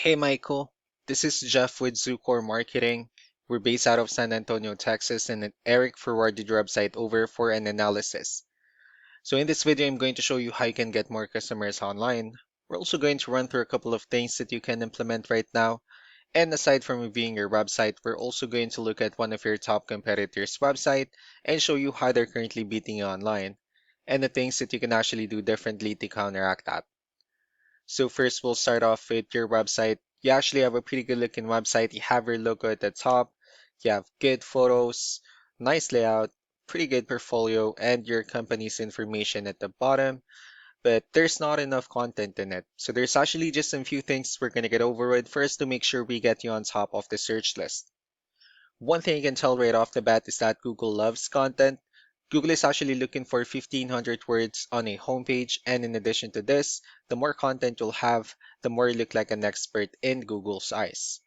Hey Michael, this is Jeff with Zucor Marketing. We're based out of San Antonio, Texas, and Eric forwarded your website over for an analysis. So in this video, I'm going to show you how you can get more customers online. We're also going to run through a couple of things that you can implement right now. And aside from reviewing your website, we're also going to look at one of your top competitors' website and show you how they're currently beating you online and the things that you can actually do differently to counteract that. So first we'll start off with your website. You actually have a pretty good looking website. You have your logo at the top. You have good photos, nice layout, pretty good portfolio, and your company's information at the bottom. But there's not enough content in it. So there's actually just some few things we're going to get over with first to make sure we get you on top of the search list. One thing you can tell right off the bat is that Google loves content. Google is actually looking for 1,500 words on a homepage, and in addition to this, the more content you'll have, the more you look like an expert in Google's eyes.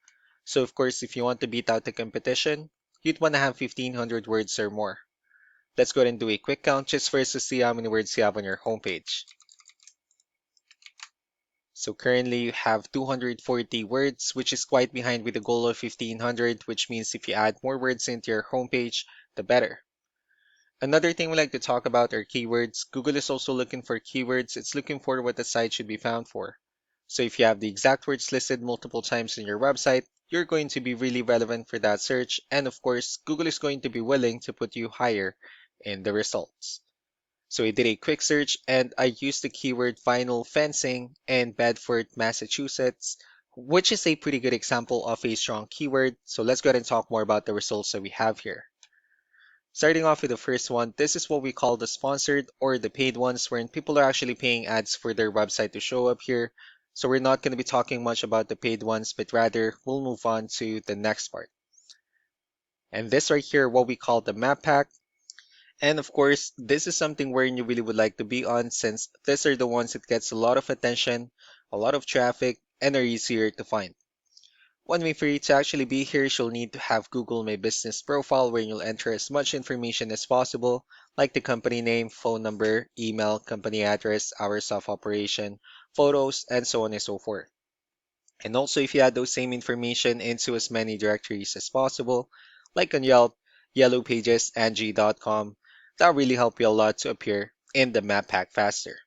So of course, if you want to beat out the competition, you'd want to have 1,500 words or more. Let's go ahead and do a quick count just for us to see how many words you have on your homepage. So currently you have 240 words, which is quite behind with the goal of 1,500, which means if you add more words into your homepage, the better. Another thing we like to talk about are keywords. Google is also looking for keywords. It's looking for what the site should be found for. So if you have the exact words listed multiple times in your website, you're going to be really relevant for that search. And of course, Google is going to be willing to put you higher in the results. So I did a quick search and I used the keyword vinyl fencing in Bedford, Massachusetts, which is a pretty good example of a strong keyword. So let's go ahead and talk more about the results that we have here. Starting off with the first one, this is what we call the sponsored or the paid ones, wherein people are actually paying ads for their website to show up here. So we're not going to be talking much about the paid ones, but rather we'll move on to the next part. And this right here, what we call the map pack. And of course, this is something where you really would like to be on since these are the ones that gets a lot of attention, a lot of traffic, and are easier to find. One way for you to actually be here is you'll need to have Google My Business profile where you'll enter as much information as possible, like the company name, phone number, email, company address, hours of operation, photos, and so on and so forth. And also if you add those same information into as many directories as possible, like on Yelp, Yellow Pages, Angie.com, that'll really help you a lot to appear in the map pack faster.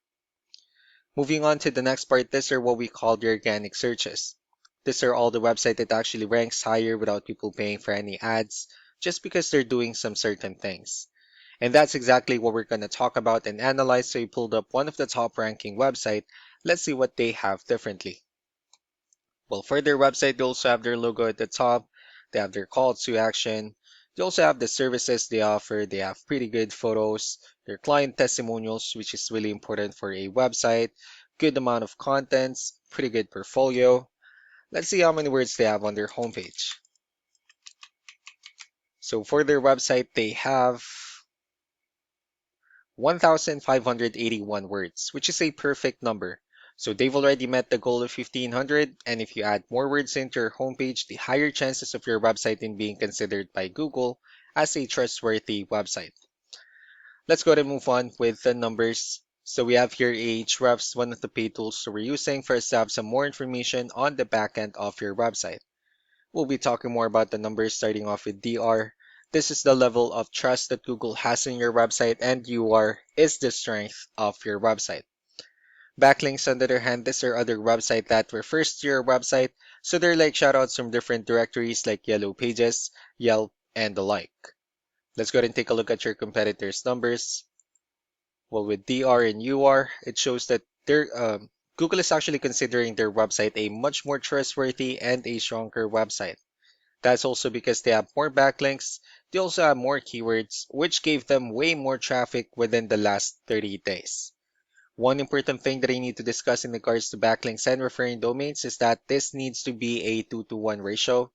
Moving on to the next part, these are what we call the organic searches. These are all the website that actually ranks higher without people paying for any ads, just because they're doing some certain things. And that's exactly what we're going to talk about and analyze. So we pulled up one of the top ranking website. Let's see what they have differently. Well, for their website, they also have their logo at the top. They have their call to action. They also have the services they offer. They have pretty good photos, their client testimonials, which is really important for a website, good amount of contents, pretty good portfolio. Let's see how many words they have on their homepage. So for their website, they have 1,581 words, which is a perfect number. So they've already met the goal of 1,500, and if you add more words into your homepage, the higher chances of your website in being considered by Google as a trustworthy website. Let's go ahead and move on with the numbers. So we have here Ahrefs, one of the paid tools that we're using for us to have some more information on the backend of your website. We'll be talking more about the numbers starting off with DR. This is the level of trust that Google has in your website, and UR is the strength of your website. Backlinks, on the other hand, these are other websites that refers to your website, so they're like shoutouts from different directories like Yellow Pages, Yelp, and the like. Let's go ahead and take a look at your competitors' numbers. Well, with DR and UR, it shows that Google is actually considering their website a much more trustworthy and a stronger website. That's also because they have more backlinks. They also have more keywords, which gave them way more traffic within the last 30 days. One important thing that I need to discuss in regards to backlinks and referring domains is that this needs to be a 2-to-1 ratio.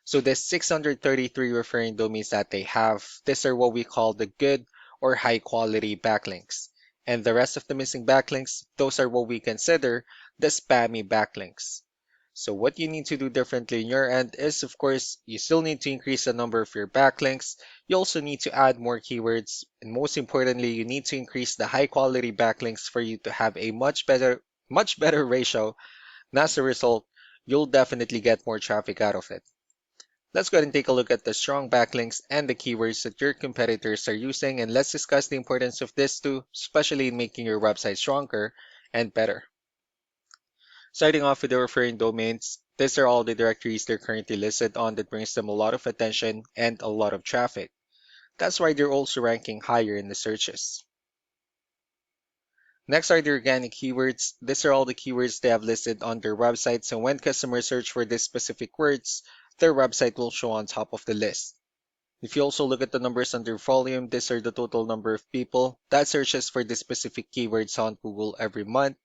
So the 633 referring domains that they have, these are what we call the good or high quality backlinks. And the rest of the missing backlinks, those are what we consider the spammy backlinks. So what you need to do differently on your end is, of course, you still need to increase the number of your backlinks. You also need to add more keywords. And most importantly, you need to increase the high quality backlinks for you to have a much better ratio. And as a result, you'll definitely get more traffic out of it. Let's go ahead and take a look at the strong backlinks and the keywords that your competitors are using, and let's discuss the importance of this too, especially in making your website stronger and better. Starting off with the referring domains, these are all the directories they're currently listed on that brings them a lot of attention and a lot of traffic. That's why they're also ranking higher in the searches. Next are the organic keywords. These are all the keywords they have listed on their website, so when customers search for these specific words, their website will show on top of the list. If you also look at the numbers under volume, these are the total number of people that searches for these specific keywords on Google every month.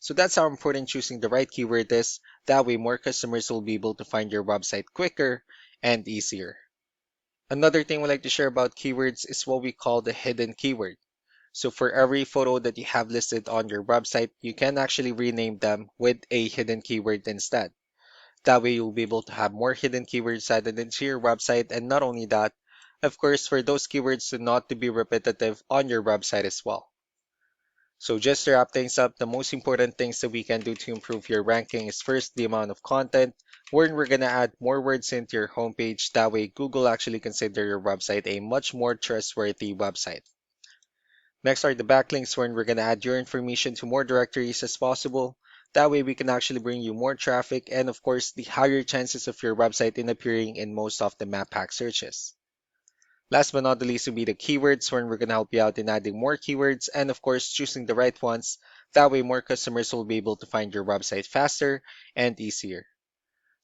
So that's how important choosing the right keyword is. That way more customers will be able to find your website quicker and easier. Another thing we like to share about keywords is what we call the hidden keyword. So for every photo that you have listed on your website, you can actually rename them with a hidden keyword instead. That way you'll be able to have more hidden keywords added into your website, and not only that, of course, for those keywords to not to be repetitive on your website as well. So just to wrap things up, the most important things that we can do to improve your ranking is first the amount of content, where we're going to add more words into your homepage. That way Google actually consider your website a much more trustworthy website. Next are the backlinks, where we're going to add your information to more directories as possible. That way we can actually bring you more traffic and of course the higher chances of your website in appearing in most of the map pack searches. Last but not the least will be the keywords, where we're going to help you out in adding more keywords and of course choosing the right ones. That way more customers will be able to find your website faster and easier.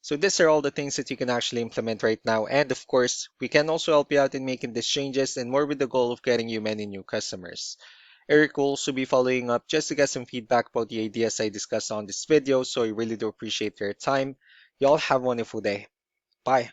So these are all the things that you can actually implement right now, and of course we can also help you out in making these changes and more with the goal of getting you many new customers. Eric will also be following up just to get some feedback about the ideas I discussed on this video, so I really do appreciate your time. Y'all have a wonderful day. Bye.